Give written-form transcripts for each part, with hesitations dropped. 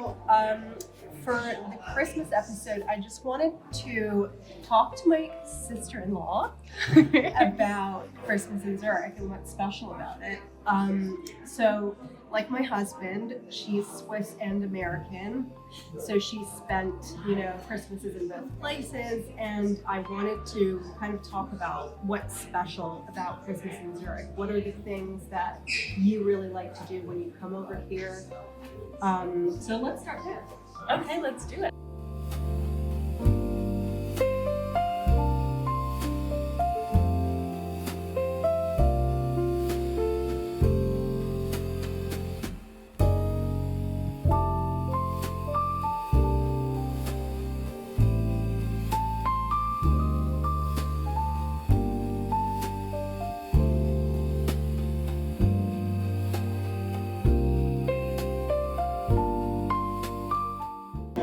So, for the Christmas episode, I just wanted to talk to my sister-in-law about Christmas in Zurich and what's special about it. So, like my husband, she's Swiss and American, so she spent, Christmases in both places, and I wanted to kind of talk about what's special about Christmas in Zurich. What are the things that you really like to do when you come over here? So let's start there. Okay, let's do it.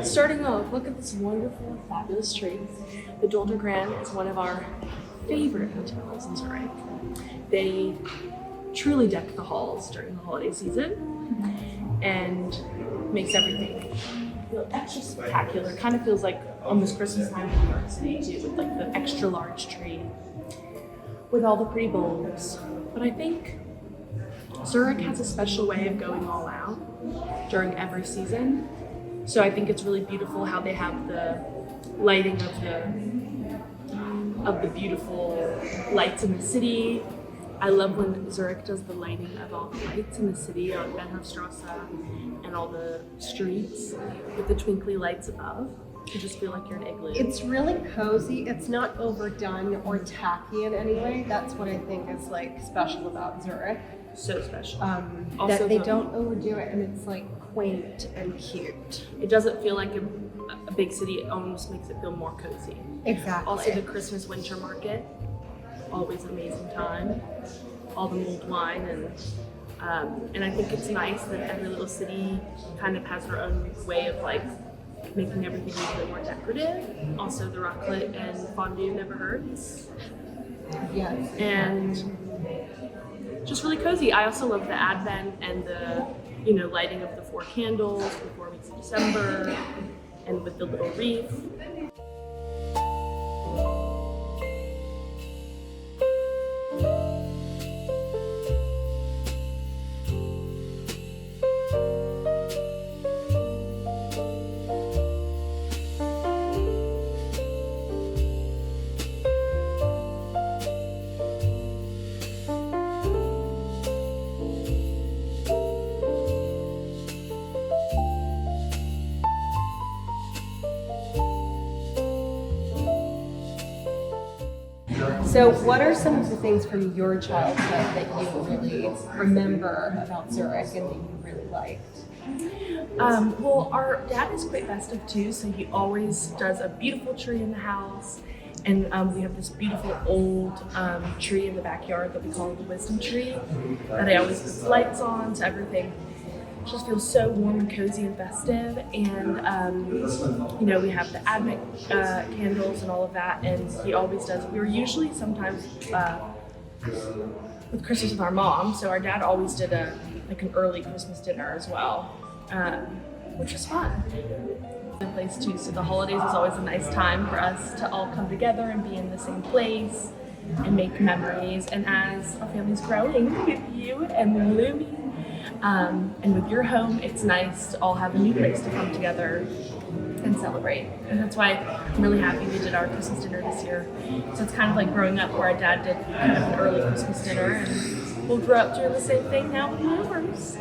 Starting off, look at this wonderful, fabulous tree. The Dolder Grand is one of our favorite hotels in Zurich. They truly deck the halls during the holiday season and makes everything feel extra spectacular. Kind of feels like almost Christmas time in New York City too, with like the extra large tree with all the pretty bulbs. But I think Zurich has a special way of going all out during every season. So I think it's really beautiful how they have the lighting of the beautiful lights in the city. I love when Zurich does the lighting of all the lights in the city on Bahnhofstrasse and all the streets with the twinkly lights above. You just feel like you're in an igloo. It's really cozy. It's not overdone or tacky in any way. That's what I think is like special about Zurich. So special. Also, that they don't overdo it, and it's like quaint and cute. It doesn't feel like a big city. It almost makes it feel more cozy. Exactly. Also, the Christmas winter market, always amazing time. All the mulled wine, and I think it's nice that every little city kind of has their own way of like making everything a little bit more decorative. Also, the raclette and fondue never hurts. Yes. And just really cozy. I also love the Advent and the, lighting of the 4 candles, the 4 weeks of December, and with the little wreath. So what are some of the things from your childhood that you really remember about Zurich and that you really liked? Well, our dad is quite festive too, so he always does a beautiful tree in the house. And we have this beautiful old tree in the backyard that we call the wisdom tree that I always put lights on, so everything just feels so warm and cozy and festive. And we have the Advent candles and all of that, and he always does. We were usually sometimes with Christmas with our mom, so our dad always did an early Christmas dinner as well, which was fun. The place too, so the holidays is always a nice time for us to all come together and be in the same place and make memories. And as our family's growing with you and blooming, and with your home, it's nice to all have a new place to come together and celebrate. And that's why I'm really happy we did our Christmas dinner this year. So it's kind of like growing up where our dad did kind of an early Christmas dinner, and we'll grow up doing the same thing now with movers.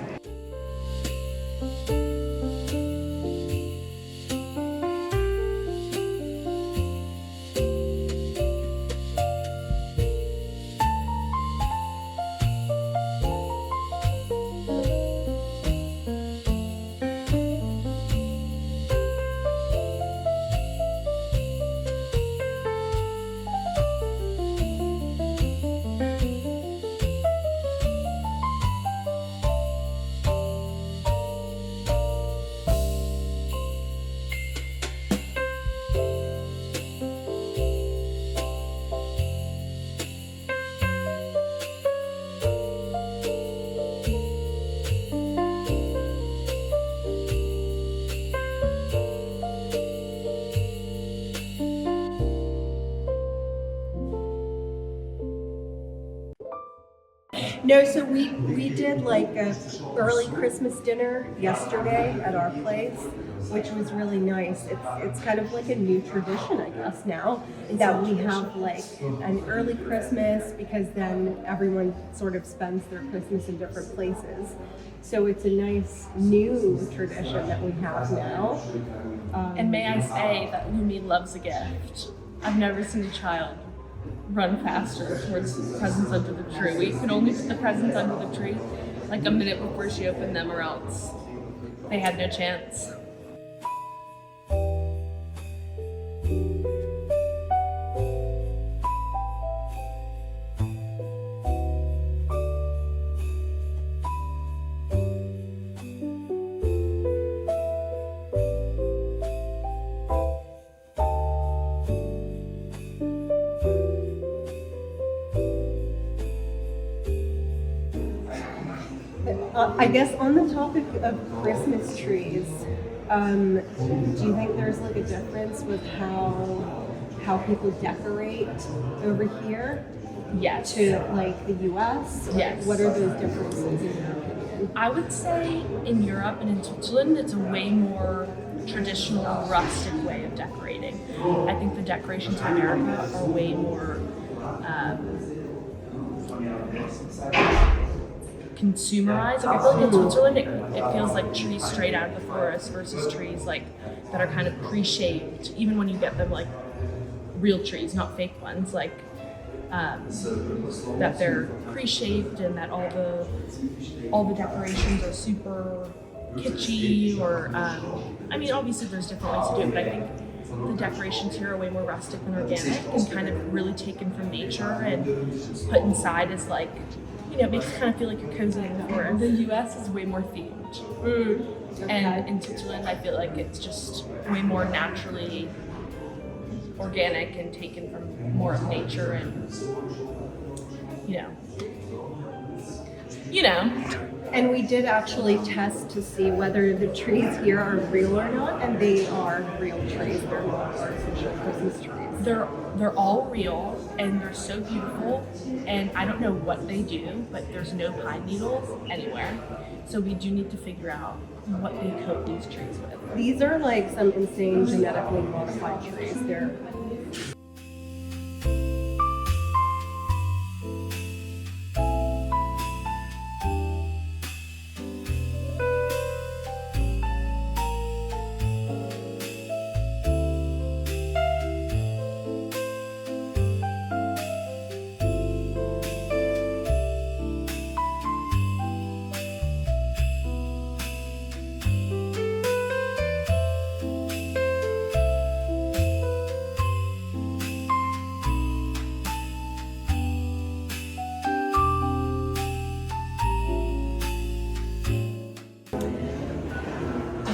No, so we did like a early Christmas dinner yesterday at our place, which was really nice. It's kind of like a new tradition, I guess, now that we have like an early Christmas, because then everyone sort of spends their Christmas in different places. So it's a nice new tradition that we have now. And may I say that Lumi loves a gift. I've never seen a child run faster towards the presents under the tree. We could only put the presents under the tree like a minute before she opened them, or else they had no chance. I guess on the topic of Christmas trees, do you think there's like a difference with how people decorate over here Yes. to like the U.S.? Yes. What are those differences in your opinion? I would say in Europe and in Switzerland, it's a way more traditional, rustic way of decorating. I think the decorations in America are way more consumerized. I feel like in Switzerland, it feels like trees straight out of the forest versus trees like that are kind of pre-shaped. Even when you get them like real trees, not fake ones, like that they're pre-shaped and that all the decorations are super kitschy, or I mean, obviously there's different ways to do it, but I think the decorations here are way more rustic and organic and kind of really taken from nature and put inside as like, you know, it makes you kind of feel like you're cozy in the forest. The US is way more themed. Okay. And in Switzerland, I feel like it's just way more naturally organic and taken from more of nature, and you know. And we did actually test to see whether the trees here are real or not, and they are real trees. They're not artificial Christmas trees. They're all real and they're so beautiful, and I don't know what they do, but there's no pine needles anywhere. So we do need to figure out what they coat these trees with. These are like some insane genetically modified trees. They're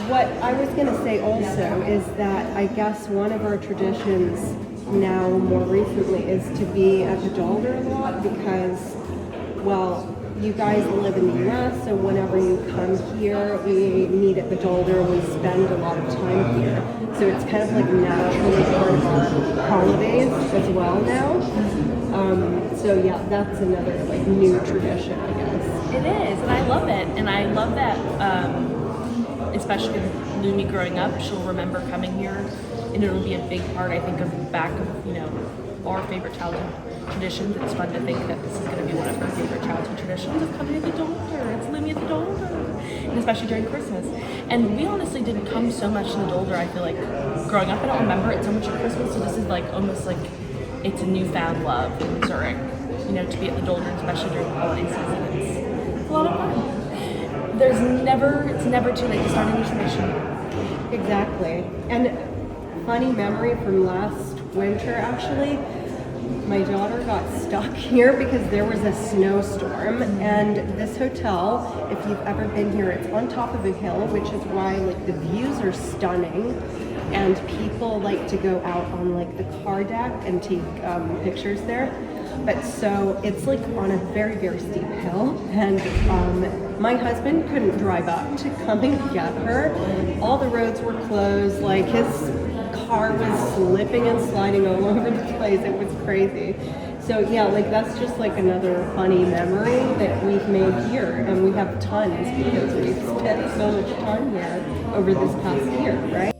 what I was going to say also is that I guess one of our traditions now more recently is to be at the Dolder a lot because, well, you guys live in the US, so whenever you come here, we meet at the Dolder and we spend a lot of time here. So it's kind of like naturally part of our holidays as well now. So yeah, that's another like new tradition, I guess. It is, and I love it. And I love that, especially with Lumi growing up, she'll remember coming here, and it'll be a big part, I think, of the back of, you know, our favorite childhood traditions. It's fun to think that this is going to be one of her favorite childhood traditions of coming to the Dolder. It's Lumi at the Dolder, and especially during Christmas. And we honestly didn't come so much to the Dolder, I feel like, growing up. I don't remember it so much at Christmas, so this is like almost like it's a newfound love in Zurich, you know, to be at the Dolder, especially during the holiday season. It's a lot of fun. It's never too late to start a new tradition. Exactly. And funny memory from last winter, actually, my daughter got stuck here because there was a snowstorm, and this hotel, if you've ever been here, it's on top of a hill, which is why like the views are stunning, and people like to go out on like the car deck and take pictures there. But so it's like on a very, very steep hill, and my husband couldn't drive up to come and get her. All the roads were closed, like his car was slipping and sliding all over the place. It was crazy. So yeah, like that's just like another funny memory that we've made here, and we have tons because we've spent so much time here over this past year, right?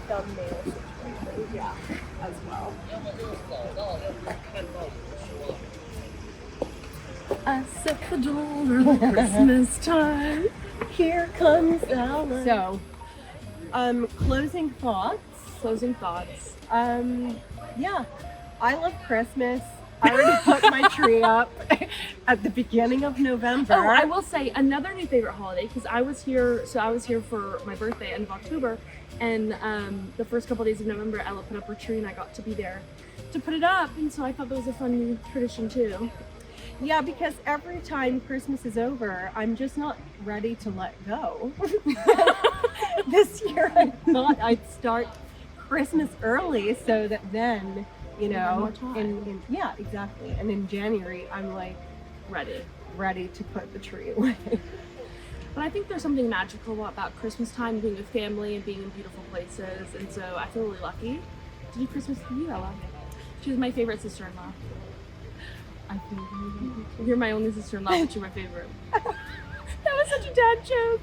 Thumbnail situation, yeah, as well. I set the door at Christmas time. Here comes Ellen. So, Closing thoughts. closing thoughts. Yeah, I love Christmas. I already put my tree up at the beginning of November. Oh, I will say another new favorite holiday because I was here for my birthday end of October, and the first couple days of November, Ella put up her tree, and I got to be there to put it up, and so I thought that was a fun new tradition too. Yeah, because every time Christmas is over, I'm just not ready to let go. This year, I thought I'd start Christmas early so that then, you know, more time. yeah, exactly. And in January, I'm like ready to put the tree away. But I think there's something magical about Christmas time, being with family and being in beautiful places, and so I feel really lucky to do Christmas with you, Ella. She was my favorite sister-in-law. I think You're my only sister-in-law, but you're my favorite. That was such a dad joke.